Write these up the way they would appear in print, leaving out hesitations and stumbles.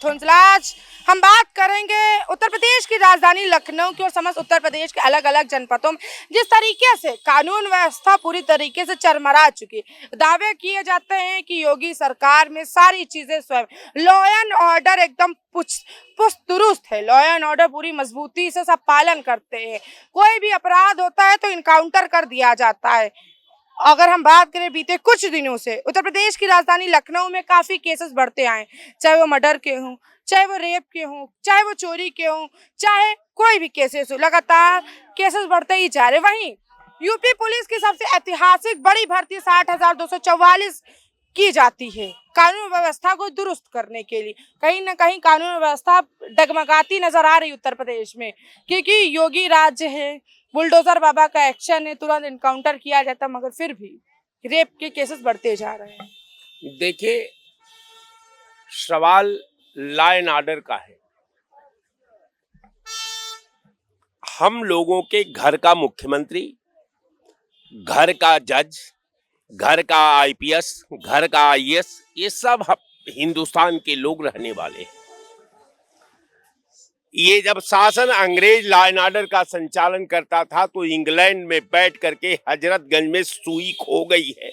थोंसला। आज हम बात करेंगे उत्तर प्रदेश की राजधानी लखनऊ की और समस्त उत्तर प्रदेश के अलग अलग जनपदों में जिस तरीके से कानून व्यवस्था पूरी तरीके से चरमरा चुकी। दावे किए जाते हैं कि योगी सरकार में सारी चीजें स्वयं, लॉ एंड ऑर्डर एकदम पुष्ट दुरुस्त है। लॉ एंड ऑर्डर पूरी मजबूती से सब पालन करते हैं। कोई भी अपराध होता है तो इनकाउंटर कर दिया जाता है। अगर हम बात करें बीते कुछ दिनों से उत्तर प्रदेश की राजधानी लखनऊ में काफी केसेस बढ़ते आए, चाहे वो मर्डर के हों, चाहे वो रेप के हों, चाहे वो चोरी के हों, चाहे कोई भी केसेस हो, लगातार केसेस बढ़ते ही जा रहे। वहीं यूपी पुलिस की सबसे ऐतिहासिक बड़ी भर्ती 60,244 की जाती है कानून व्यवस्था को दुरुस्त करने के लिए। कहीं ना कहीं कानून व्यवस्था डगमगाती नजर आ रही उत्तर प्रदेश में, क्योंकि योगी राज्य है, बुलडोजर बाबा का एक्शन है, तुरंत इनकाउंटर किया जाता, मगर फिर भी रेप के केसेस बढ़ते जा रहे हैं। देखिए, सवाल लॉ एंड ऑर्डर का है। हम लोगों के घर का मुख्यमंत्री, घर का जज, घर का आईपीएस, घर का आईएएस, ये सब हिंदुस्तान के लोग रहने वाले हैं। ये जब शासन अंग्रेज लॉ एंड ऑर्डर का संचालन करता था तो इंग्लैंड में बैठ करके हजरतगंज में सुई खो गई है।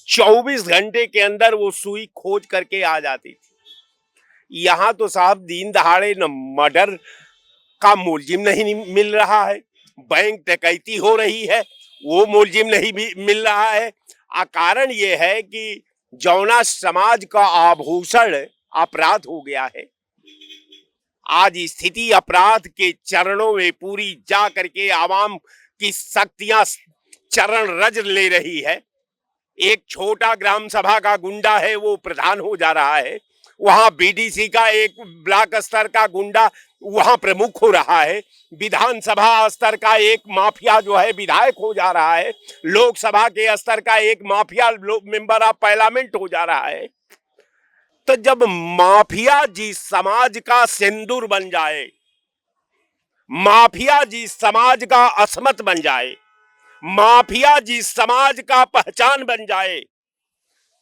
24 घंटे के अंदर वो सुई खोज करके आ जाती थी। यहाँ तो साहब दिन दहाड़े न मर्डर का मुलजिम नहीं मिल रहा है, बैंक डकैती हो रही है, वो मुलजिम नहीं भी मिल रहा है। कारण ये है कि जौना समाज का आभूषण अपराध हो गया है, आज स्थिति अपराध के चरणों में पूरी जा करके आवाम की शक्तियां चरण रज ले रही है। एक छोटा ग्राम सभा का गुंडा है, वो प्रधान हो जा रहा है। वहां बीडीसी का एक ब्लॉक स्तर का गुंडा वहां प्रमुख हो रहा है। विधानसभा स्तर का एक माफिया जो है विधायक हो जा रहा है। लोकसभा के स्तर का एक माफिया मेंबर ऑफ पार्लियामेंट हो जा रहा है। तो जब माफिया जी समाज का सिंदूर बन जाए, माफिया जी समाज का अस्मत बन जाए, माफिया जी समाज का पहचान बन जाए,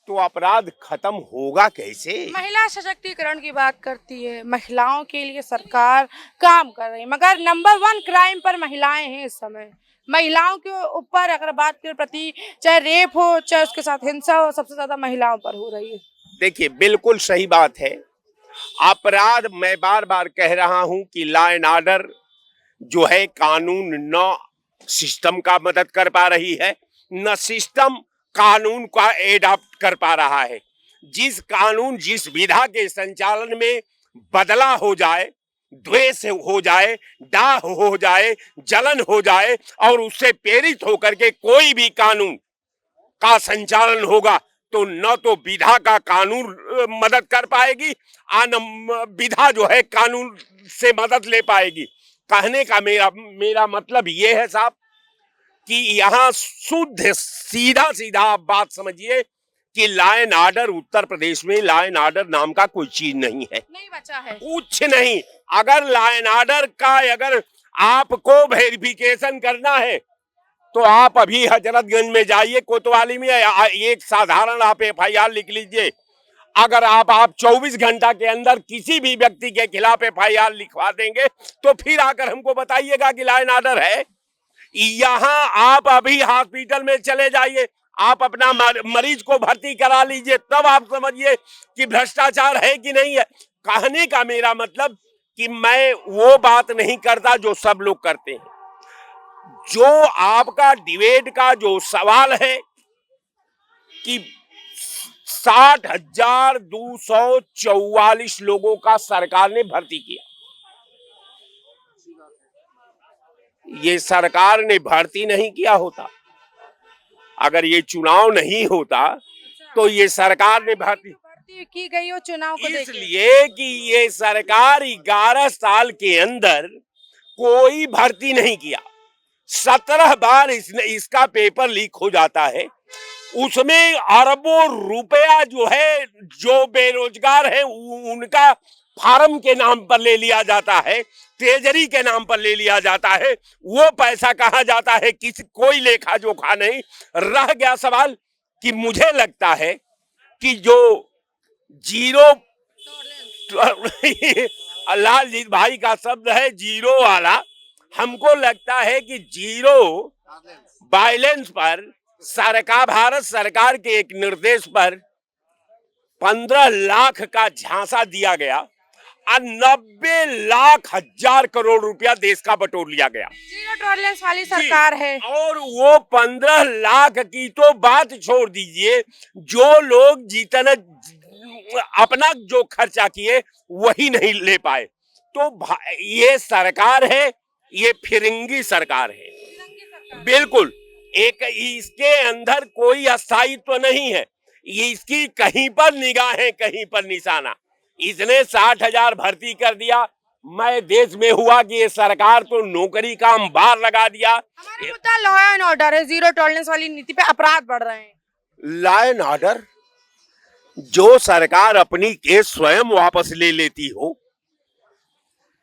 तो अपराध खत्म होगा कैसे? महिला सशक्तिकरण की बात करती है, महिलाओं के लिए सरकार काम कर रही है, मगर नंबर 1 क्राइम पर महिलाएं हैं इस समय। महिलाओं के ऊपर अगर बात करें, प्रति चाहे रेप हो, चाहे उसके साथ हिंसा हो, सबसे ज्यादा महिलाओं पर हो रही है। देखिए, बिल्कुल सही बात है। अपराध, मैं बार बार कह रहा हूं कि लॉ एंड ऑर्डर जो है कानून न सिस्टम का मदद कर पा रही है, न सिस्टम कानून का एडॉप्ट कर पा रहा है। जिस कानून, जिस विधा के संचालन में बदला हो जाए, द्वेष हो जाए, डाह हो जाए, जलन हो जाए और उससे प्रेरित होकर के कोई भी कानून का संचालन होगा, तो न तो विधा का कानून मदद कर पाएगी, न विधा जो है कानून से मदद ले पाएगी। कहने का मेरा मतलब ये है साहब कि यहाँ शुद्ध सीधा सीधा आप बात समझिए कि law and order, Uttar Pradesh में लॉ एंड ऑर्डर नाम का कोई चीज नहीं है, नहीं बचा है कुछ नहीं। अगर लॉ एंड ऑर्डर का अगर आपको वेरिफिकेशन करना है तो आप अभी हजरतगंज में जाइए, कोतवाली में एक साधारण आप एफआईआर लिख लीजिए। अगर आप 24 घंटा के अंदर किसी भी व्यक्ति के खिलाफ एफआईआर लिखवा देंगे तो फिर आकर हमको बताइएगा कि लॉ एंड ऑर्डर है। यहाँ आप अभी हॉस्पिटल में चले जाइए, आप अपना मरीज को भर्ती करा लीजिए, तब आप समझिए कि भ्रष्टाचार है कि नहीं है। कहने का मेरा मतलब कि मैं वो बात नहीं करता जो सब लोग करते हैं। जो आपका डिबेट का जो सवाल है कि 60,244 लोगों का सरकार ने भर्ती किया, ये सरकार ने भर्ती नहीं किया होता, अगर ये चुनाव नहीं होता तो ये सरकार ने भर्ती की गई हो चुनाव को इसलिए कि ये सरकार 11 साल के अंदर कोई भर्ती नहीं किया। 17 बार इसका पेपर लीक हो जाता है, उसमें अरबों रुपया जो है, जो बेरोजगार है उनका फार्म के नाम पर ले लिया जाता है, ट्रेजरी के नाम पर ले लिया जाता है। वो पैसा कहाँ जाता है, किसी कोई लेखा जोखा नहीं। रह गया सवाल कि मुझे लगता है कि जो जीरो लालजीत भाई का शब्द है जीरो वाला। हमको लगता है कि जीरो बैलेंस पर सरकार, भारत सरकार के एक निर्देश पर 15 लाख का झांसा दिया गया और 90 लाख हजार करोड़ रुपया देश का बटोर लिया गया। जीरो टॉलरेंस वाली सरकार है। और वो 15 लाख की तो बात छोड़ दीजिए, जो लोग जितना अपना जो खर्चा किए वही नहीं ले पाए। तो ये सरकार है, ये फिरंगी सरकार है, बिल्कुल। एक इसके अंदर कोई स्थायित्व नहीं है, इसकी कहीं पर निगाहें कहीं पर निशाना। इसने 60,000 भर्ती कर दिया। मैं देश में हुआ कि ये सरकार तो नौकरी का अंबार लगा दिया। हमारा मुद्दा लॉ एंड ऑर्डर है, जीरो टॉलरेंस वाली नीति पे अपराध बढ़ रहे हैं। लॉ एंड ऑर्डर, जो सरकार अपनी केस स्वयं वापस ले लेती हो,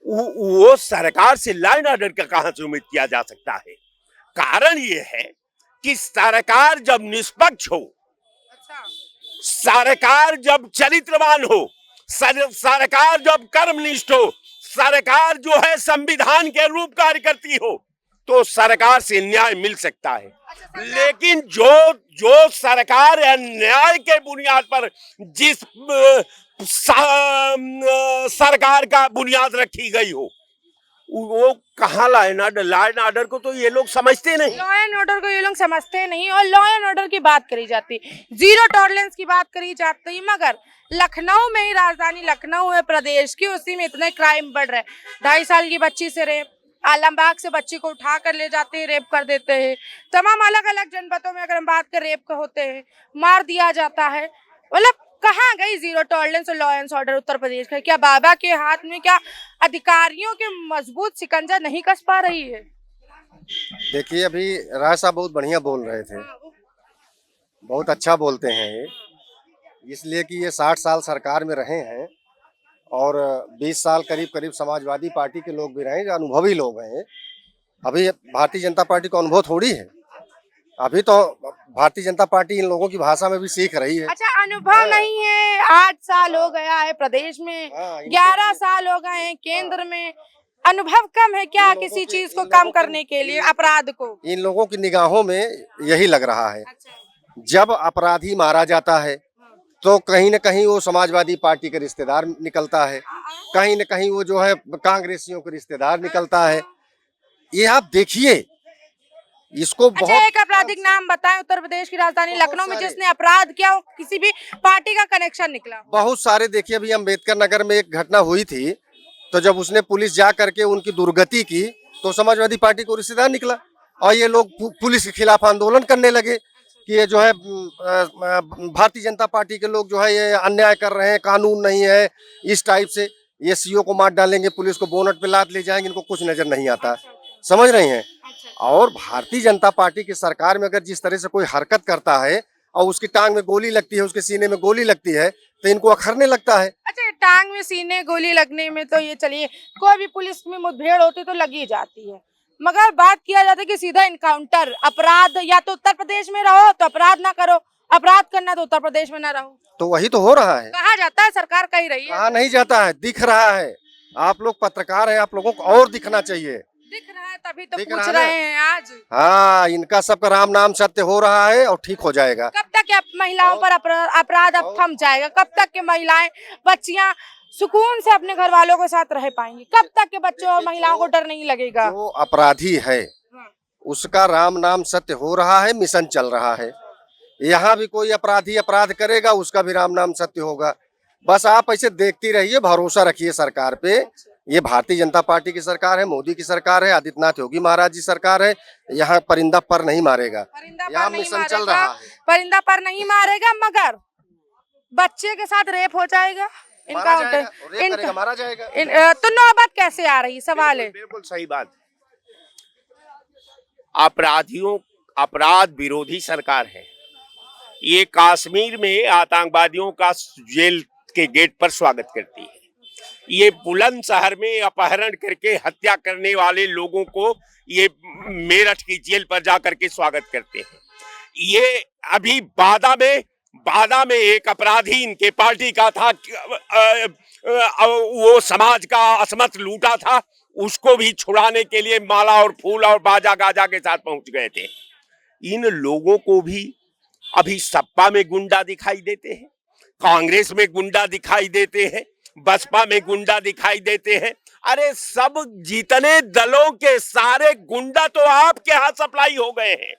वो सरकार से लॉ एंड ऑर्डर का कहां से उम्मीद किया जा सकता है? कारण ये है कि सरकार जब निष्पक्ष हो, सरकार जब चरित्रवान हो, सरकार जब कर्मनिष्ठ हो, सरकार जो है संविधान के रूप कार्य करती हो, तो सरकार से न्याय मिल सकता है। लेकिन जो सरकार न्याय के बुनियाद पर जिस सरकार का बुनियाद रखी गई हो, वो कहाँ लॉ एंड ऑर्डर को तो ये लोग समझते नहीं। लॉ एंड ऑर्डर को ये लोग समझते नहीं और लॉ एंड ऑर्डर की बात करी जाती, जीरो टॉलरेंस की बात करी जाती, मगर लखनऊ में ही, राजधानी लखनऊ है प्रदेश की, उसी में इतने क्राइम बढ़ रहे हैं। 2.5 साल की बच्ची से रेप, आलमबाग से बच्ची को उठा कर ले जाते हैं, रेप कर देते हैं। तमाम अलग अलग जनपदों में अगर हम बात करें, रेप का होते हैं, मार दिया जाता है। मतलब कहाँ गई जीरो टॉलरेंस और law and order Uttar Pradesh का? क्या बाबा के हाथ में, क्या अधिकारियों के मजबूत शिकंजा नहीं कस पा रही है? देखिए, अभी राय साहब बहुत बढ़िया बोल रहे थे, बहुत अच्छा बोलते हैं ये, इसलिए कि ये 60 साल सरकार में रहे हैं और 20 साल करीब करीब समाजवादी पार्टी के लोग भी रहे, जो अनुभवी लोग हैं। अभी भारतीय जनता पार्टी को अनुभव थोड़ी है, अभी तो भारतीय जनता पार्टी इन लोगों की भाषा में भी सीख रही है। अच्छा, अनुभव नहीं है, 8 साल हो गया है प्रदेश में, 11 साल हो गए हैं केंद्र में, अनुभव कम है क्या किसी चीज को कम करने के लिए, अपराध को? इन लोगों की निगाहों में यही लग रहा है। जब अपराधी मारा जाता है तो कहीं न कहीं वो समाजवादी पार्टी के रिश्तेदार निकलता है, कहीं न कहीं वो जो है कांग्रेसियों के रिश्तेदार निकलता है। ये आप देखिए, इसको बहुत। अच्छा, एक आपराधिक नाम बताएं उत्तर प्रदेश की राजधानी लखनऊ में जिसने अपराध किया, किसी भी पार्टी का कनेक्शन निकला? बहुत सारे। देखिए, अभी अम्बेडकर नगर में एक घटना हुई थी, तो जब उसने पुलिस जा करके उनकी दुर्गति की तो समाजवादी पार्टी को रिश्तेदार निकला और ये लोग पुलिस के खिलाफ आंदोलन करने लगे कि ये जो है भारतीय जनता पार्टी के लोग जो है ये अन्याय कर रहे हैं, कानून नहीं है, इस टाइप से ये सीओ को मार डालेंगे, पुलिस को बोनट पे लाद ले जाएंगे। इनको कुछ नजर नहीं आता, समझ रही हैं? और भारतीय जनता पार्टी की सरकार में अगर जिस तरह से कोई हरकत करता है और उसकी टांग में गोली लगती है, उसके सीने में गोली लगती है, तो इनको अखरने लगता है। अच्छा, टांग में सीने गोली लगने में तो ये चलिए, कोई भी पुलिस में मुठभेड़ होती तो लगी जाती है, मगर बात किया जाता है कि सीधा इनकाउंटर, अपराध या तो उत्तर प्रदेश में रहो तो अपराध ना करो, अपराध करना तो उत्तर प्रदेश में ना रहो। तो वही तो हो रहा है। कहा जाता है सरकार कही रही है, कहा नहीं जाता है, दिख रहा है। आप लोग पत्रकार हैं, आप लोगों को और दिखना चाहिए। दिख रहा है तभी तो पूछ रहे हैं आज। हाँ, इनका सबका राम नाम सत्य हो रहा है और ठीक हो जाएगा। कब तक क्या महिलाओं पर अपराध अब थम जाएगा? कब तक के महिलाएं, बच्चियां सुकून से अपने घर वालों के साथ रह पाएंगी? कब तक के बच्चों और महिलाओं को डर नहीं लगेगा? जो अपराधी है उसका राम नाम सत्य हो रहा है, मिशन चल रहा है। यहाँ भी कोई अपराधी अपराध करेगा, उसका भी राम नाम सत्य होगा। बस आप ऐसे देखती रहिए, भरोसा रखिए सरकार पे। ये भारतीय जनता पार्टी की सरकार है, मोदी की सरकार है, आदित्यनाथ योगी महाराज जी सरकार है। यहाँ परिंदा पर नहीं मारेगा, यहाँ मिशन चल रहा है। परिंदा पर नहीं मारेगा, मगर बच्चे के साथ रेप हो जाएगा, मारा जाएगा। तो नौबत कैसे आ रही? सवाल है। बिल्कुल सही बात। अपराध विरोधी सरकार है। ये कश्मीर में आतंकवादियों का जेल के गेट पर स्वागत करती है। ये बुलंदशहर में अपहरण करके हत्या करने वाले लोगों को ये मेरठ की जेल पर जाकर के स्वागत करते हैं। ये अभी बादा में बादा में एक अपराधी इनके पार्टी का था, वो समाज का असमत लूटा था, उसको भी छुड़ाने के लिए माला और फूल और बाजा गाजा के साथ पहुंच गए थे। इन लोगों को भी अभी सपा में गुंडा दिखाई देते हैं, कांग्रेस में गुंडा दिखाई देते हैं, बसपा में गुंडा दिखाई देते हैं। अरे सब जितने दलों के सारे गुंडा तो आपके यहाँ सप्लाई हो गए हैं।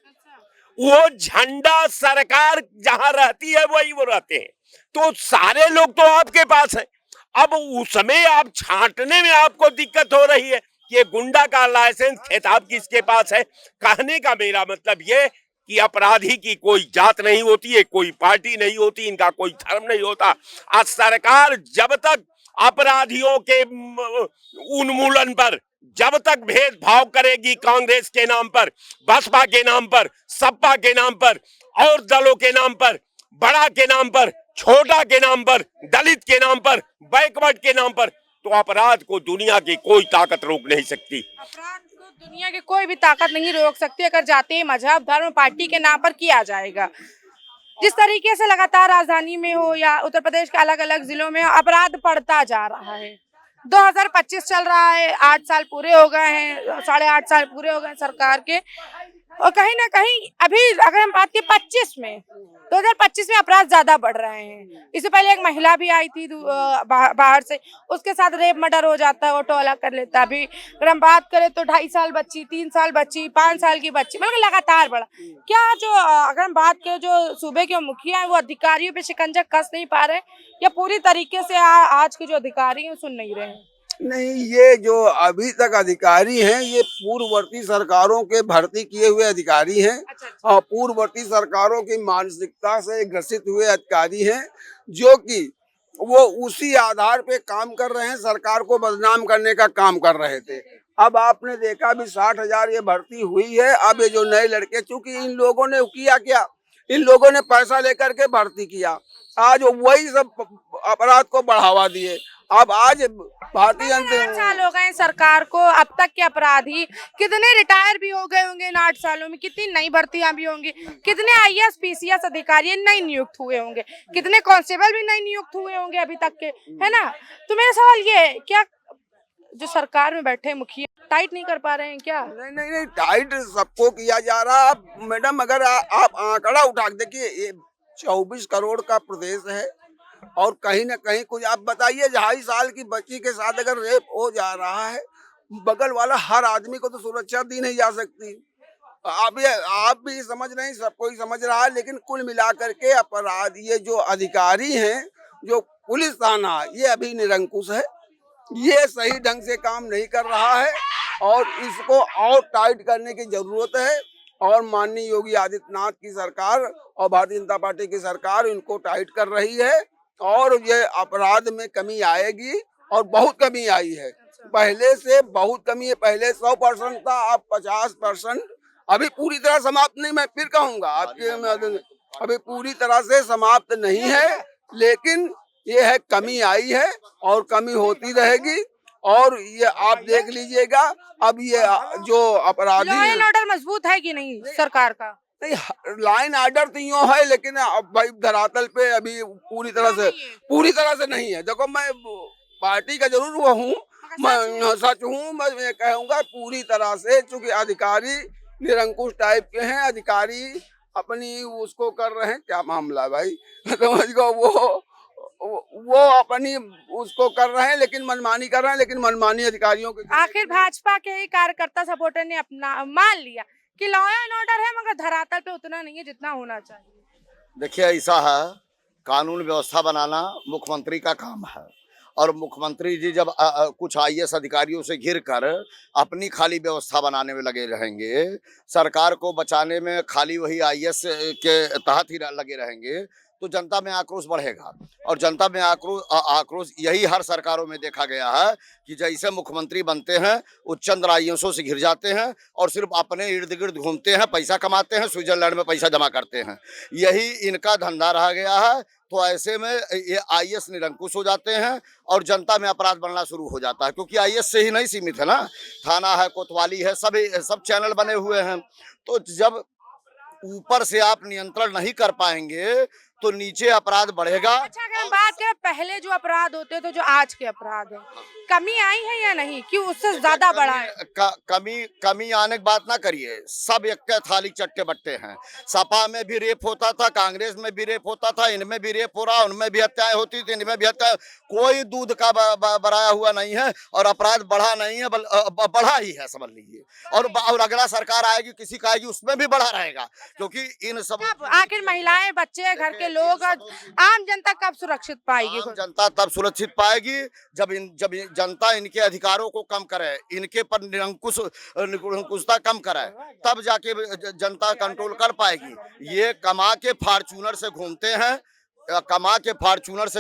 वो झंडा सरकार जहां रहती है वही वो रहते हैं, तो सारे लोग तो आपके पास है। अब उसमें आप छांटने में आपको दिक्कत हो रही है। ये गुंडा का लाइसेंस खिताब किसके पास है? कहने का मेरा मतलब ये कि अपराधी की कोई जात नहीं होती है, कोई पार्टी नहीं होती, इनका कोई धर्म नहीं होता। आज सरकार जब तक अपराधियों के उन्मूलन पर, जब तक भेदभाव करेगी, कांग्रेस के नाम पर, बसपा के नाम पर, सपा के नाम पर और दलों के नाम पर, बड़ा के नाम पर, छोटा के नाम पर, दलित के नाम पर, बैकवर्ड के नाम पर, तो अपराध को दुनिया की कोई ताकत रोक नहीं सकती। अपराध को दुनिया की कोई भी ताकत नहीं रोक सकती अगर जाति, मजहब, धर्म, पार्टी के नाम पर किया जाएगा। जिस तरीके से लगातार राजधानी में हो या उत्तर प्रदेश के अलग अलग जिलों में अपराध बढ़ता जा रहा है। 2025 चल रहा है, 8 साल पूरे हो गए हैं, 8.5 साल पूरे हो गए सरकार के, और कहीं ना कहीं अभी अगर हम बात करें 2025 में अपराध ज्यादा बढ़ रहे हैं। इससे पहले एक महिला भी आई थी बाहर से, उसके साथ रेप मर्डर हो जाता है, ऑटो अलग कर लेता है। अभी अगर हम बात करें तो 2.5 साल बच्ची, 3 साल बच्ची, 5 साल की बच्ची, मतलब लगातार बढ़ा। क्या जो अगर हम बात करें जो सूबे के मुखिया है वो अधिकारियों पे शिकंजा कस नहीं पा रहे, या पूरी तरीके से आज के जो अधिकारी हैं सुन नहीं रहे हैं? नहीं, ये जो अभी तक अधिकारी हैं ये पूर्ववर्ती सरकारों के भर्ती किए हुए अधिकारी हैं। अच्छा। और पूर्ववर्ती सरकारों की मानसिकता से ग्रसित हुए अधिकारी हैं, जो कि वो उसी आधार पे काम कर रहे हैं, सरकार को बदनाम करने का काम कर रहे थे। अब आपने देखा भी 60,000 ये भर्ती हुई है। अब ये जो नए लड़के, चूंकि इन लोगों ने किया क्या, इन लोगों ने पैसा लेकर के भर्ती किया, आज वही सब अपराध को बढ़ावा दिए। अब आज भारतीय 8 साल हो गए सरकार को, अब तक के अपराधी कितने रिटायर भी हो गए होंगे इन 8 सालों में, कितनी नई भर्तियां भी होंगी, कितने IAS PCS अधिकारी नए नियुक्त हुए होंगे, कितने कांस्टेबल भी नए नियुक्त हुए होंगे अभी तक के, है ना? तो मेरा सवाल ये है, क्या जो सरकार में बैठे मुखिया टाइट नहीं कर पा रहे हैं क्या? नहीं, टाइट सबको किया जा रहा। मैडम अगर आप आंकड़ा उठा के देखिए, ये 24 करोड़ का प्रदेश है और कहीं ना कहीं कुछ, आप बताइए 2.5 साल की बच्ची के साथ अगर रेप हो जा रहा है, बगल वाला हर आदमी को तो सुरक्षा दी नहीं जा सकती। आप भी समझ रहे हैं, सब कोई समझ रहा है, लेकिन कुल मिलाकर के अपराध, ये जो अधिकारी हैं, जो पुलिस थाना, ये अभी निरंकुश है, ये सही ढंग से काम नहीं कर रहा है और इसको और टाइट करने की जरूरत है। और माननीय योगी आदित्यनाथ की सरकार और भारतीय जनता पार्टी की सरकार इनको टाइट कर रही है और ये अपराध में कमी आएगी और बहुत कमी आई है। पहले से बहुत कमी है। पहले 100% था, अब 50%। अभी पूरी तरह समाप्त नहीं, मैं फिर कहूँगा आपके, अभी पूरी तरह से समाप्त नहीं है, लेकिन ये है कमी आई है और कमी होती रहेगी। और ये आप देख लीजिएगा, अब ये जो अपराधी, लॉ एंड ऑर्डर मजबूत है कि नहीं सरकार का? नहीं, लाइन ऑर्डर तो यूँ है, लेकिन अब भाई धरातल पे अभी पूरी तरह से नहीं है। देखो, मैं पार्टी का जरूर वो हूँ, मैं सच हूँ, मैं कहूँगा पूरी तरह से, चूंकि अधिकारी निरंकुश टाइप के हैं, अधिकारी अपनी उसको कर रहे हैं, क्या मामला भाई समझ गो, वो अपनी उसको कर रहे हैं, लेकिन मनमानी कर रहे हैं, लेकिन मनमानी अधिकारियों के। आखिर भाजपा के ही कार्यकर्ता सपोर्टर ने अपना मान लिया कि लॉ एंड ऑर्डर है, मगर धरातल पे उतना नहीं है जितना होना चाहिए। देखिए, ऐसा है, कानून व्यवस्था बनाना मुख्यमंत्री का काम है और मुख्यमंत्री जी जब कुछ IAS अधिकारियों से घिर कर अपनी खाली व्यवस्था बनाने में लगे रहेंगे, सरकार को बचाने में खाली वही IAS के तहत ही लगे रहेंगे, तो जनता में आक्रोश बढ़ेगा। और जनता में आक्रोश यही हर सरकारों में देखा गया है कि जैसे मुख्यमंत्री बनते हैं वो चंद IASों से घिर जाते हैं और सिर्फ अपने इर्द गिर्द घूमते हैं, पैसा कमाते हैं, स्विट्जरलैंड में पैसा जमा करते हैं, यही इनका धंधा रह गया है। तो ऐसे में ये IAS निरंकुश हो जाते हैं और जनता में अपराध बढ़ना शुरू हो जाता है, क्योंकि IAS से ही नहीं सीमित है ना, थाना है, कोतवाली है, सब चैनल बने हुए हैं। तो जब ऊपर से आप नियंत्रण नहीं कर पाएंगे तो नीचे अपराध बढ़ेगा। अच्छा, अगर हम बात करें पहले जो अपराध होते थे, जो आज के अपराध है, कमी आई है या नहीं, कि उससे ज्यादा बढ़ा है? कमी आने की बात ना करिए, सब एक के थाली चट्टे बट्टे हैं। सपा में भी रेप होता था, कांग्रेस में भी रेप होता था, इनमें भी रेप हो रहा, उनमें भी हत्याएं होती थी, इनमें भी हत्या। कोई दूध का बढ़ाया हुआ नहीं है और अपराध बढ़ा नहीं है, बढ़ा ही है, समझ लीजिए। और अगला सरकार आएगी, किसी का आएगी, उसमें भी बढ़ा रहेगा, क्योंकि इन सब आखिर महिलाएं, बच्चे, घर के लोग, आम जनता कब सुरक्षित पाएगी? आम जनता तब सुरक्षित पाएगी जब जनता इनके अधिकारों को कम करे, इनके पर निरंकुशता कम करे, तब जाके जनता कंट्रोल कर पाएगी। ये कमा के फॉर्च्यूनर से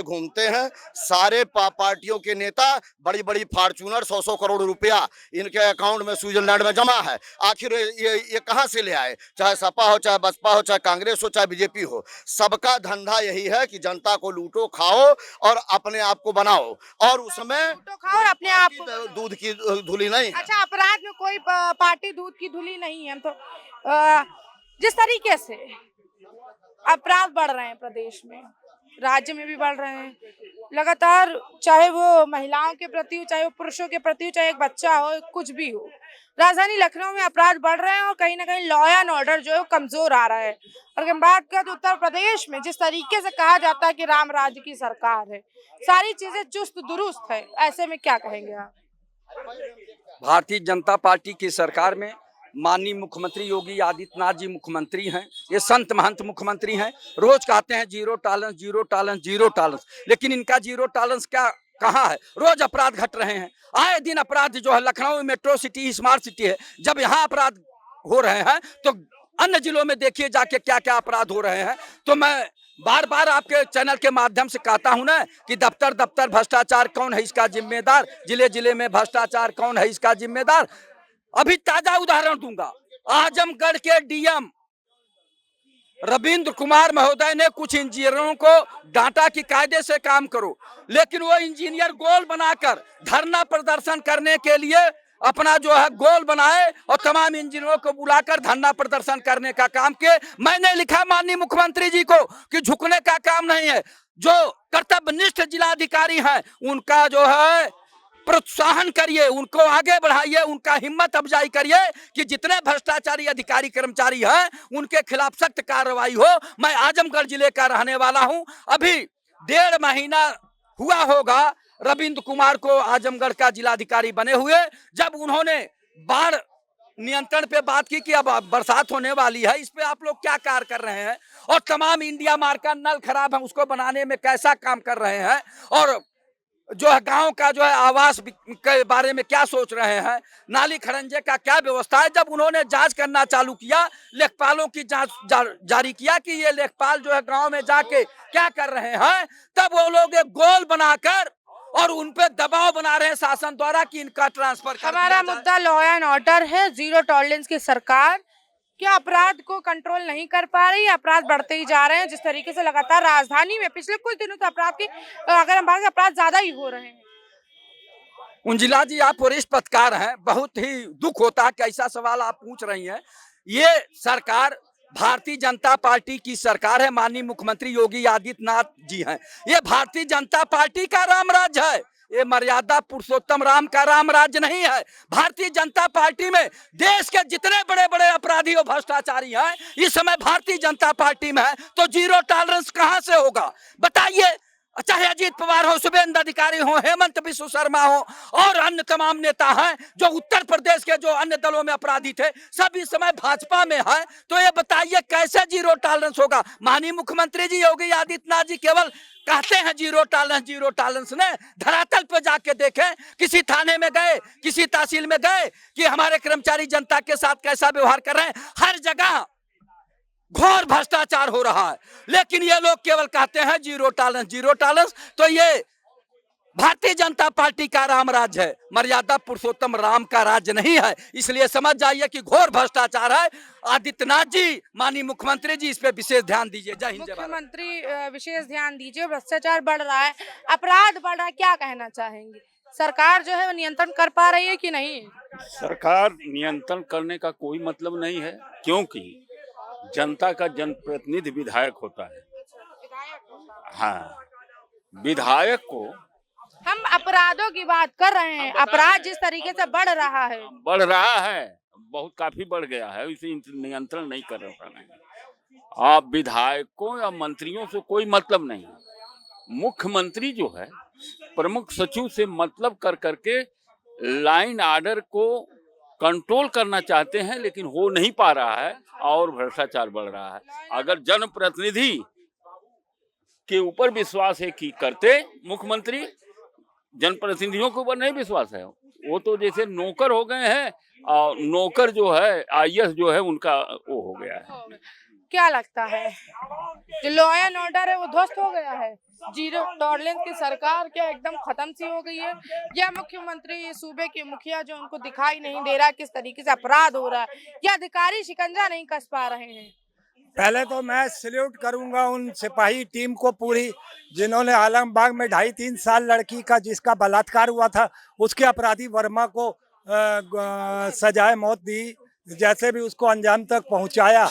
घूमते हैं, सारे पार्टियों के नेता बड़ी बड़ी फॉर्च्यूनर 100-100 करोड़ रुपया इनके अकाउंट में स्विट्जरलैंड में जमा है। आखिर ये कहां से ले आए? चाहे सपा हो, चाहे बसपा हो, चाहे कांग्रेस हो, चाहे बीजेपी हो, सबका धंधा यही है कि जनता को लूटो, खाओ और अपने आप को बनाओ, और उसमें तो खाओ और अपने आप को। दूध की धुली नहीं। अच्छा, अपराध में कोई पार्टी दूध की धुली नहीं है। हम तो जिस तरीके से अपराध बढ़ रहे हैं प्रदेश में, राज्य में भी बढ़ रहे हैं लगातार, चाहे वो महिलाओं के प्रति हो, चाहे वो पुरुषों के प्रति हो, चाहे एक बच्चा हो, कुछ भी हो, राजधानी लखनऊ में अपराध बढ़ रहे हैं और कहीं ना कहीं लॉ एंड ऑर्डर जो है वो कमजोर आ रहा है। और अगर हम बात करें तो उत्तर प्रदेश में जिस तरीके से कहा जाता है कि राम राज्य की सरकार है, सारी चीजें चुस्त दुरुस्त है, ऐसे में क्या कहेंगे आप? भारतीय जनता पार्टी की सरकार में माननीय मुख्यमंत्री योगी आदित्यनाथ जी मुख्यमंत्री हैं। ये संत महंत मुख्यमंत्री हैं। रोज कहते हैं zero tolerance, zero tolerance, zero tolerance, लेकिन इनका जीरो टॉलरेंस क्या कहाँ है? रोज अपराध घट रहे हैं, आए दिन अपराध जो है। Lucknow metro city smart city है, जब यहाँ अपराध हो रहे हैं तो अन्य जिलों में देखिए जाके क्या क्या अपराध हो रहे हैं। तो मैं बार बार आपके चैनल के माध्यम से कहता हूं ना कि दफ्तर दफ्तर भ्रष्टाचार कौन है इसका जिम्मेदार, जिले जिले में भ्रष्टाचार कौन है इसका जिम्मेदार। अभी ताजा उदाहरण दूंगा, आजमगढ़ के डीएम रविंद्र कुमार महोदय ने कुछ इंजीनियरों को डांटा कि कायदे से काम करो, लेकिन वो इंजीनियर गोल बनाकर धरना प्रदर्शन करने के लिए अपना जो है गोल बनाए और तमाम इंजीनियरों को बुलाकर धरना प्रदर्शन करने का काम किए। मैंने लिखा माननीय मुख्यमंत्री जी को कि झुकने का काम नहीं है, जो कर्तव्यनिष्ठ जिलाधिकारी हैं उनका जो है प्रोत्साहन करिए, उनको आगे बढ़ाइए, उनका हिम्मत अफजाई करिए कि जितने भ्रष्टाचारी अधिकारी कर्मचारी हैं उनके खिलाफ सख्त कार्रवाई हो। मैं आजमगढ़ जिले का रहने वाला हूं, अभी 1.5 महीना हुआ होगा रविंद्र कुमार को आजमगढ़ का जिलाधिकारी बने हुए। जब उन्होंने बाढ़ नियंत्रण पे बात की कि अब बरसात होने वाली है, इस पे आप लोग क्या कार्य कर रहे हैं, और तमाम इंडिया मार्ग का नल खराब है उसको बनाने में कैसा काम कर रहे हैं, और जो है गांव का जो है आवास के बारे में क्या सोच रहे हैं, नाली खरंजे का क्या व्यवस्था है। जब उन्होंने जांच करना चालू किया, लेखपालों की जांच जारी किया कि ये लेखपाल जो है गांव में जाके क्या कर रहे हैं, तब वो लोग एक गोल बनाकर और उन पे दबाव बना रहे हैं शासन द्वारा कि इनका ट्रांसफर कर हमारा मुद्दा लॉ एंड ऑर्डर है, जीरो टॉलरेंस की सरकार क्या अपराध को कंट्रोल नहीं कर पा रही, अपराध बढ़ते ही जा रहे हैं। जिस तरीके से लगातार राजधानी में पिछले कुछ दिनों से अपराध की अगर हम बात करें, अपराध ज्यादा ही हो रहे हैं। उंजिला जी, आप वरिष्ठ पत्रकार हैं, बहुत ही दुख होता है कि ऐसा सवाल आप पूछ रही हैं। ये सरकार भारतीय जनता पार्टी की सरकार है, माननीय मुख्यमंत्री योगी आदित्यनाथ जी हैं। ये भारतीय जनता पार्टी का राम राज्य है, ये मर्यादा पुरुषोत्तम राम का राम राज्य नहीं है। भारतीय जनता पार्टी में देश के जितने बड़े बड़े अपराधी और भ्रष्टाचारी हैं इस समय भारतीय जनता पार्टी में है, तो जीरो टॉलरेंस कहां से होगा बताइए? चाहे अजीत पवार हो, शुभेंदु अधिकारी हो, हेमंत बिश्व शर्मा हो और अन्य तमाम नेता हैं जो उत्तर प्रदेश के जो अन्य दलों में अपराधी थे, सब इस समय भाजपा में हैं। तो ये बताइए कैसे जीरो टॉलरेंस होगा? माननीय मुख्यमंत्री जी योगी आदित्यनाथ जी केवल कहते हैं जीरो टॉलरेंस, जीरो टॉलरेंस ने धरातल पे जाके देखें, किसी थाने में गए, किसी तहसील में गए कि हमारे कर्मचारी जनता के साथ कैसा व्यवहार कर रहे हैं? हर जगह घोर भ्रष्टाचार हो रहा है, लेकिन ये लोग केवल कहते हैं जीरो टॉलरेंस, जीरो टॉलरेंस। तो ये भारतीय जनता पार्टी का राम राज्य है, मर्यादा पुरुषोत्तम राम का राज्य नहीं है। इसलिए समझ जाइए कि घोर भ्रष्टाचार है। आदित्यनाथ जी, माननीय मुख्यमंत्री जी, इस पे विशेष ध्यान दीजिए। जय हिंद, जय भारत। मुख्यमंत्री विशेष ध्यान दीजिए, भ्रष्टाचार बढ़ रहा है, अपराध बढ़ रहा है, क्या कहना चाहेंगे? सरकार जो है वो नियंत्रण कर पा रही है कि नहीं? सरकार नियंत्रण करने का कोई मतलब नहीं है, क्योंकि जनता का जनप्रतिनिधि विधायक होता है। हाँ, विधायक को हम अपराधों की बात कर रहे हैं, अपराध जिस तरीके से बढ़ रहा है। बढ़ रहा है, बहुत काफी बढ़ गया है, इसे नियंत्रण नहीं कर रहे हैं। आप विधायकों या मंत्रियों से कोई मतलब नहीं है। मुख्यमंत्री जो है प्रमुख सचिव से मतलब कर करके लाइन आर्डर को कंट्रोल करना चाहते हैं, लेकिन हो नहीं पा रहा है और भ्रष्टाचार बढ़ रहा है। अगर जनप्रतिनिधि के ऊपर विश्वास है कि करते मुख्यमंत्री, जनप्रतिनिधियों के ऊपर नहीं विश्वास है। वो तो जैसे नौकर हो गए हैं, और नौकर जो है आईएएस जो है उनका वो हो गया है। क्या लगता है जो लॉ एंड ऑर्डर है वो ध्वस्त हो गया है? जीरो टॉलरेंस की सरकार क्या एकदम खत्म सी हो गई है, या मुख्यमंत्री सूबे के मुखिया जो उनको दिखाई नहीं दे रहा किस तरीके से अपराध हो रहा है, या अधिकारी शिकंजा नहीं कस पा रहे हैं? पहले तो मैं सैल्यूट करूंगा उन सिपाही टीम को पूरी, जिन्होंने आलमबाग में 2.5-3 साल लड़की का जिसका बलात्कार हुआ था उसके अपराधी वर्मा को सजाए मौत दी, जैसे भी उसको अंजाम तक पहुंचाया।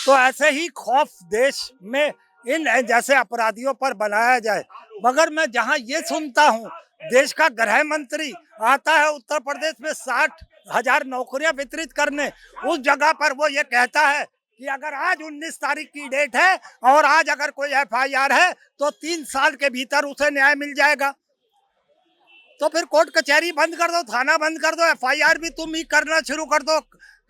तो ऐसे ही खौफ देश में इन जैसे अपराधियों पर बनाया जाए। मगर मैं जहां ये सुनता हूं, देश का गृह मंत्री आता है उत्तर प्रदेश में 60,000 नौकरियां वितरित करने, उस जगह पर वो ये कहता है कि अगर आज 19 तारीख की डेट है और आज अगर कोई एफआईआर है तो 3 साल के भीतर उसे न्याय मिल जाएगा। तो फिर कोर्ट कचहरी बंद कर दो, थाना बंद कर दो, एफआईआर भी तुम ही करना शुरू कर दो।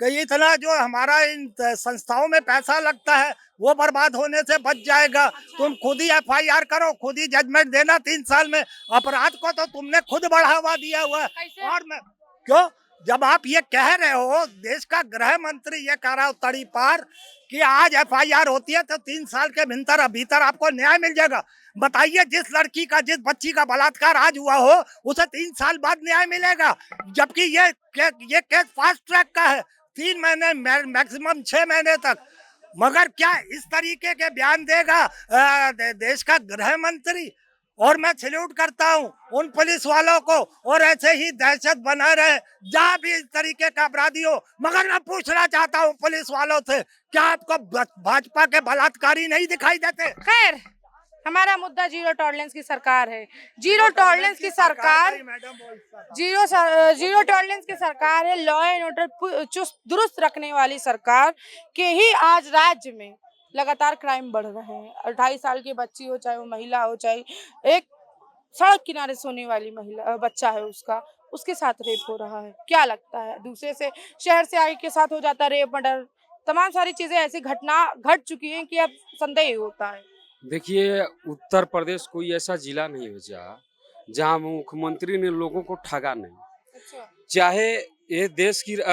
कि इतना जो हमारा इन संस्थाओं में पैसा लगता है वो बर्बाद होने से बच जाएगा। तुम खुद ही एफआईआर करो, खुद ही जजमेंट देना 3 साल में। अपराध को तो तुमने खुद बढ़ावा दिया हुआ है। और मैं क्यों, जब आप ये कह रहे हो, देश का गृह मंत्री ये कह रहा हो तड़ी पार कि आज एफआईआर होती है तो 3 साल के भीतर आपको न्याय मिल जाएगा। बताइए, जिस लड़की का, जिस बच्ची का बलात्कार आज हुआ हो उसे 3 साल बाद न्याय मिलेगा, जबकि ये केस फास्ट ट्रैक का है, 3 महीने मैक्सिमम 6 महीने तक। मगर क्या इस तरीके के बयान देगा देश का गृह मंत्री? और मैं सैल्यूट करता हूं उन पुलिस वालों को, और ऐसे ही दहशत बना रहे जहां भी इस तरीके का अपराधी हो। मगर मैं पूछना चाहता हूं पुलिस वालों से, क्या आपको भाजपा के बलात्कारी नहीं दिखाई देते? खैर, हमारा मुद्दा जीरो टॉलरेंस की सरकार है। जीरो टॉलरेंस की सरकार, जीरो टॉलरेंस की सरकार है। लॉ एंड ऑर्डर चुस्त दुरुस्त रखने वाली सरकार के ही आज राज्य में लगातार क्राइम बढ़ रहे हैं। 28 साल की बच्ची हो, चाहे वो महिला हो, चाहे एक सड़क किनारे सोने वाली महिला बच्चा है उसके साथ रेप हो रहा है। क्या लगता है, दूसरे से शहर से आगे के साथ हो जाता है रेप, मर्डर, तमाम सारी चीजें ऐसी घटना घट चुकी हैं कि अब संदेह होता है। देखिए, उत्तर प्रदेश कोई ऐसा जिला नहीं बचा जहां मुख्यमंत्री ने लोगों को ठगा नहीं। अच्छा। चाहे ये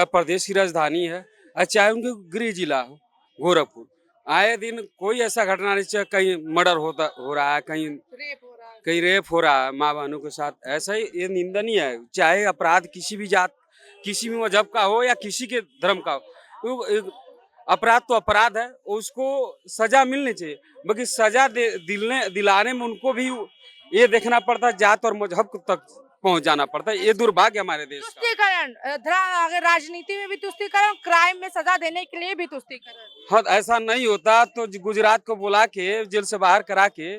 प्रदेश की राजधानी है, और चाहे उनके गृह जिला हो गोरखपुर, आए दिन कोई ऐसा घटना नहीं, चाहे कहीं मर्डर हो रहा है, कहीं रेप हो रहा है माँ बहनों के साथ। ऐसा ही ये निंदनीय है। चाहे अपराध किसी भी जात, किसी भी मजहब का हो या किसी के धर्म का हो, अपराध तो अपराध है, उसको सजा मिलनी चाहिए। बाकी सजा दिलाने में उनको भी ये देखना पड़ता है, जात और मजहब तक पहुंच जाना पड़ता है। ये दुर्भाग्य हमारे देश का। तुष्टीकरण, अगर राजनीति में भी तुष्टीकरण, क्राइम में सजा देने के लिए भी तुष्टीकरण। हाँ, ऐसा नहीं होता तो गुजरात को बुला के जेल से बाहर करा के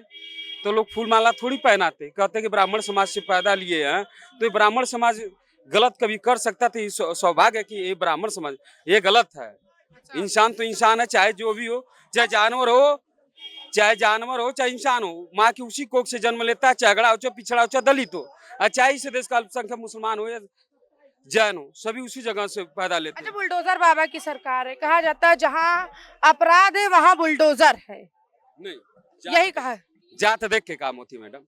तो लोग फूल माला थोड़ी पहनाते, कहते कि ब्राह्मण समाज से पैदा लिए हैं, तो ये ब्राह्मण समाज गलत कभी कर सकता था। सौभाग्य है कि ये ब्राह्मण समाज ये गलत है। इंसान तो इंसान है, चाहे जो भी हो, चाहे जानवर हो, चाहे इंसान हो। माँ की उसी कोख से जन्म लेता है, चाहे अगड़ा हो, चाहे पिछड़ा हो, चाहे दलित हो, चाहे इस देश का अल्पसंख्यक मुसलमान हो या जैन हो, सभी उसी जगह से पैदा लेते हैं। अच्छा, बुलडोजर बाबा की सरकार है, कहा जाता है जहाँ अपराध है वहाँ बुलडोजर है, नहीं, यही कहा है। जात देख के काम होती है मैडम।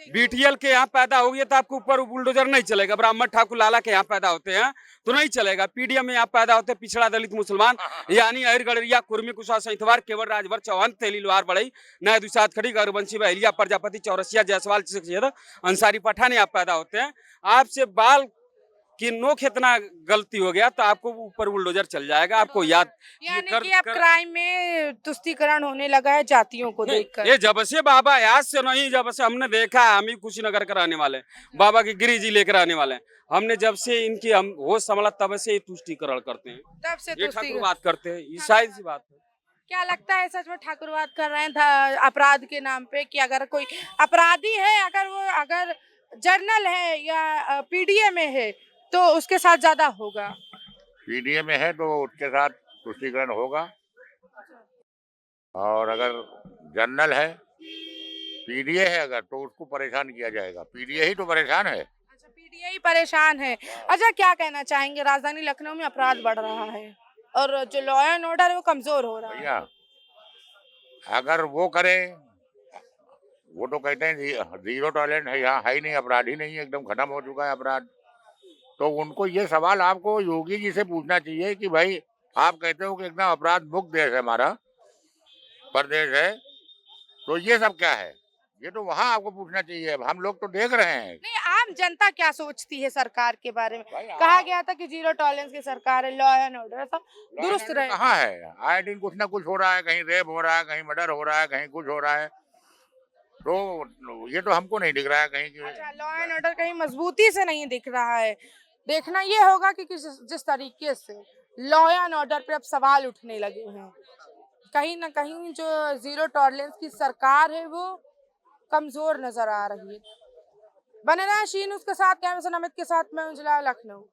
बीटीएल के यहाँ पैदा हो गया तो आपको ऊपर बुलडोजर नहीं चलेगा। ब्राह्मण ठाकुर लाला के यहाँ पैदा होते हैं तो नहीं चलेगा। पीडीएम में यहाँ पैदा होते हैं पिछड़ा दलित मुसलमान, यानी अहिर गड़रिया कुर्मी कुशा सहितवार केवल राजभर चौहान तेली लोहार बढ़ई नया दुसाद खड़ी गौरवंशी बहलिया प्रजापति चौरसिया जायसवाल अंसारी पठान यहाँ पैदा होते हैं। आपसे बाल कि नोक इतना गलती हो गया तो आपको ऊपर बुलडोजर चल जाएगा। आपको याद, यानी कि अब क्राइम में तुष्टीकरण होने लगा है जातियों को देखकर। ये जब से बाबा याद से नहीं, जब से हमने देखा, हम ही कुशीनगर कर आने वाले, बाबा की गिरी जी लेकर आने वाले, हमने जब से इनकी हम होश संभला तब से ये तुष्टीकरण करते हैं, तब से ये ठाकुर बात करते हैं। ईसाई सी बात है। क्या लगता है सच में ठाकुरवाद कर रहे हैं अपराध के नाम पे कि अगर कोई अपराधी है, अगर जर्नल है या पीडीए में है तो उसके साथ ज्यादा होगा? पीडीए में है तो उसके साथ तुष्टीकरण होगा, और अगर जनरल है, पीडीए है अगर, तो उसको परेशान किया जाएगा। पीडीए ही तो परेशान है। अच्छा, पीडीए ही परेशान है। अच्छा, क्या कहना चाहेंगे? राजधानी लखनऊ में अपराध बढ़ रहा है और जो लॉ एंड ऑर्डर है वो कमजोर हो रहा है। भैया अगर वो करे, वो तो कहते हैं जीरो टॉलरेंस है, यहाँ है ही नहीं, अपराध ही नहीं है, एकदम खत्म हो चुका है अपराध। तो उनको ये सवाल आपको योगी जी से पूछना चाहिए कि भाई आप कहते हो कि एकदम अपराध मुक्त देश है, हमारा प्रदेश है, तो ये सब क्या है? ये तो वहाँ आपको पूछना चाहिए। अब हम लोग तो देख रहे हैं। नहीं, आम जनता क्या सोचती है सरकार के बारे में? भाई कहा गया था कि जीरो टॉलरेंस की सरकार है, लॉ एंड ऑर्डर सब दुरुस्त रहे। कहाँ है? आए दिन कुछ ना कुछ हो रहा है, कहीं रेप हो रहा है, कहीं मर्डर हो रहा है, कहीं कुछ हो रहा है। तो ये तो हमको नहीं दिख रहा है कहीं कि अच्छा, लॉ एंड ऑर्डर कहीं मजबूती से नहीं दिख रहा है। देखना ये होगा कि जिस तरीके से लॉ एंड ऑर्डर पे अब सवाल उठने लगे हैं, कहीं ना कहीं जो जीरो टॉलरेंस की सरकार है वो कमजोर नजर आ रही है। बने रहे शीन उसके साथ, कैमरा पर्सन अमित के साथ मैं उजला, लखनऊ।